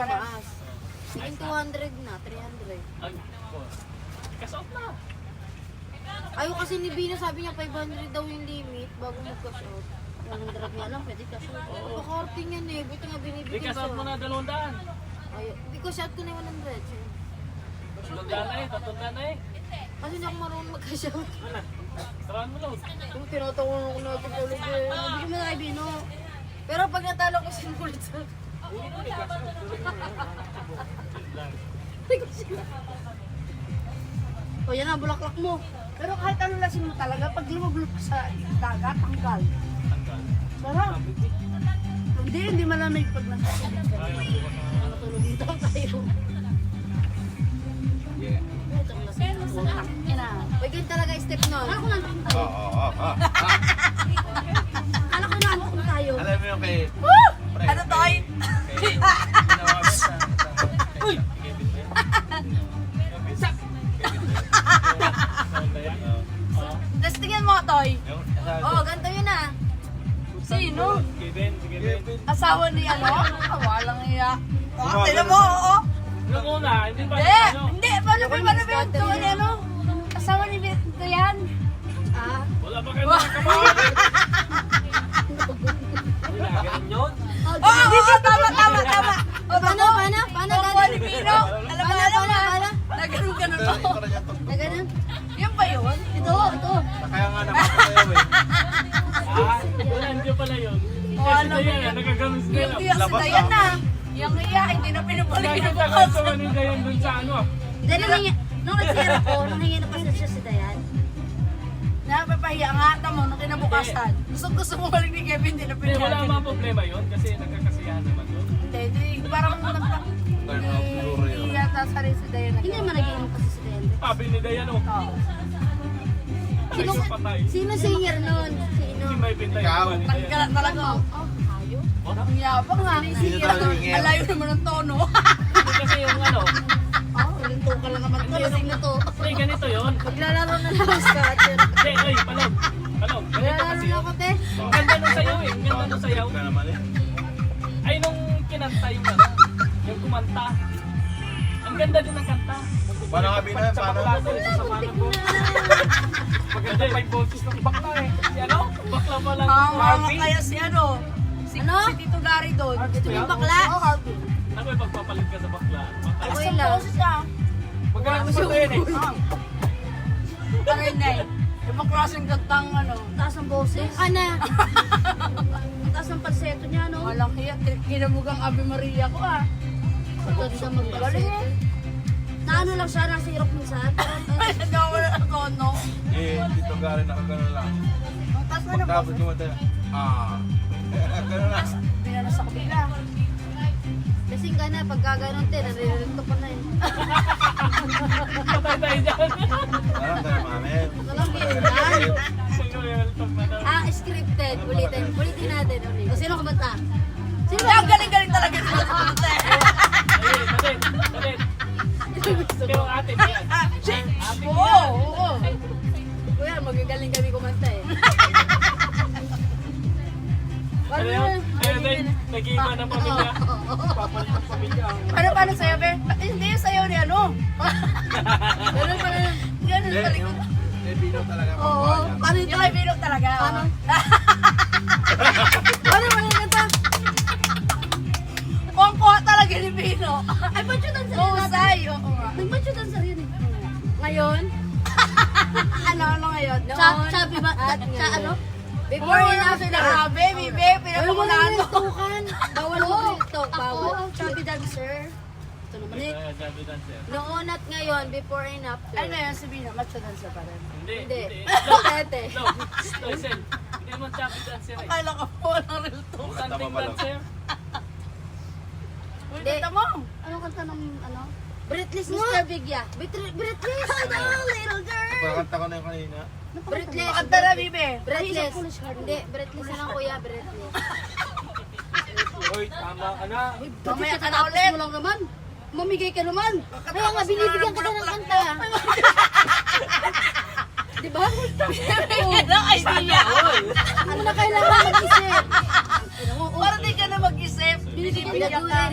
tumaas. Sige, 200 na, 300. Ay, kasot na. Ayaw kasi ni Bina, sabi niya 500 daw yung limit bago mag-cash out. 100 nga lang, pwede cash out. Pakorting yan eh, buti nga Di binibigyan kasot mo na 200. Ayaw, hindi ko shot ko na yung 100. Tatunda na eh, tatunda na eh. Kasi hindi ako marunong mag-cash out. Ano? Sarahan mo lang. Kung tinatawanan ko natin talaga eh. Bigyan mo na kay Bino. Pero pag natalo ko, sinulit sa akin. O yan na, bulaklak mo. Pero kahit ano lasin mo talaga, pag lumabulok ka sa dagat, tanggal. Tanggal. Sarap. Hindi malamig pag nasa silid ka. Matulog dito tayo. Yan na. Pag yun talaga yung step nun. Kala ko nandun tayo. Kala ko nandun tayo. Alam mo yung kay... Ano toy? Kay... Ginawa mo sa... Uy! Tapos tingnan mo, toy. Yung... Oo, ganito yun ah. Sino? Kevin, si Kevin. Asawa ni ano? Walang iya. Oh, tingnan mo, oo. Nung una, hindi pa Hindi, ano. hindi. Paano ba ito? Ano? Asawa ni Vito yan. Ah, Wala pa kayo nakakamahal. Wala, ganun yun. Oo, tama. o paano? Opo, ni Pino. Alam mo, Paano? nagano'n ka na to. Na ganun? Yan ba yun? Ito. Kaya nga napapatayaw eh. Ah, wala, hindi pala yun. Oh, Kasi alam na yan, mo. nagagamis na Yung yun. iya si Labas Dayan ka. na. Yung iya, hindi na pinabalik Nakita na ko bukas. sa kanila yan dun sa ano. Hindi, nung nagsira ko, nung hingi na pasensya si Dayan. Napapahiya nga ata mo nung kinabukasan. Gusto mo balik ni Kevin, hindi na Hindi, wala pinabalik. mga problema yun kasi nagkakasiyahan naman yun. Hindi, parang Turn off siguro yun. hindi yata sarili si Dayan. Hindi naman nag-iinom kasi si Dayan. Sabi ni Dayan, oh. Oo. Sino patay? Sino singer nun? Sino? Hindi may bintay Ikaw. ba ni Dayan? Tanggalan talaga. Oh, ayaw. Ang yabang nga. Sino talaga yung ingay? Alayo naman ng tono. Hindi kasi yung ano. Oh, linto ka lang naman to. Lasing na to. Hindi, ganito yun. Maglalaro na lang ako sa atin. Hindi, ay, palog. Palog, ganito Maglalaro kasi na yun. ako, te. Ang ganda nung sayaw eh. Ang ganda nung sayaw. Ka naman eh. Ay, nung kinanta yung ano. Yung kumanta. Ang ganda din ng kanta. Paano nga Bina? Sa Paano? bakla to, isa sa mga po. Maganda yung 5 boses ng bakla eh. Si ano? Bakla pa lang. Mga kaya si ano? Si Tito Gary doon. Ito yung bakla. Oh, Harvey. Ako yung pagpapalit ka sa bakla. Ako Ang yun lang. boses niya. Magkano gusto yun eh. Aray na eh. Ibang klaseng kantang ano. Taas ang boses. Ana. Ang taas ng palseto niya, no? Walang hiya. Kinabugang Ave Maria ko ah. Pagod siya Galing mag-palseto. eh. Na ano lang siya, nasa hirap minsan. Hindi ako wala ng tono. Eh, dito gari nakagano lang. Ang taas na ng Tapos boses. kumata. Gano'n lang. Pinano sa kabila. Kasing ka na, pagka ganun, te, naririnto pa na yun. Patay tayo dyan. Parang tayo mamin. Walang birutan. Sino yung pag madami? Ah, scripted. Ulitin natin. O, sino kumanta? Sino Ang galing-galing talaga ni Ate. Ayun, dalit, dalit. Pero ate mo yan. Oo. Kuya, magagaling kami kumanta eh. Ayun, ayun din. Nag-iiba ng pamilya. Papalit ng pamilya. Paano sa'yo, be? Hindi yung sa'yo ni ano. Ganun pala. Ganun Eh, pala. yung... Eh, Bino talaga. Oo. pambuhay niya. Paano yung kay Bino talaga? Paano? Paano ba yung kanta? Kuha talaga ni Bino. Ay, bachutan sa Oo, rin sa'yo. Oo nga. Nagbachutan sa rin eh. Ngayon? Ano ngayon? Sabi ba? Ano? Before Before and and after. after. Baby, babe, Ay, wala pinapakulaan na mo. tukan. Bawal mo ito. Bawal. Chubby dancer. Ito naman eh. Jabi dancer. Noon at ngayon, before and after. Ano yan, si Bino? Macho dancer pa rin. Hindi, Hindi. hindi. Tete. No, listen. Hindi naman Jabi dancer eh. Akala ko po walang real talk. Something dancer. Uy, Hindi. kanta mo. Anong kanta ng ano? Breathless Mr. Bigya. Breathless. Hello, little girl. Pagkakanta ko na yung kanina. Breathless. Makanta na, Bibe. Breathless. Hindi, breathless na lang kuya, breathless. Uy, tama ka na. Mamaya ka na ulit. mo lang naman. Mamigay ka naman. Kaya nga, binibigyan kita ng kanta. Di ba? Bigyan ng idea. Ano na kailangan mag-isip? Para di ka na mag-isip. Binibigyan Binibigyan ka. ka.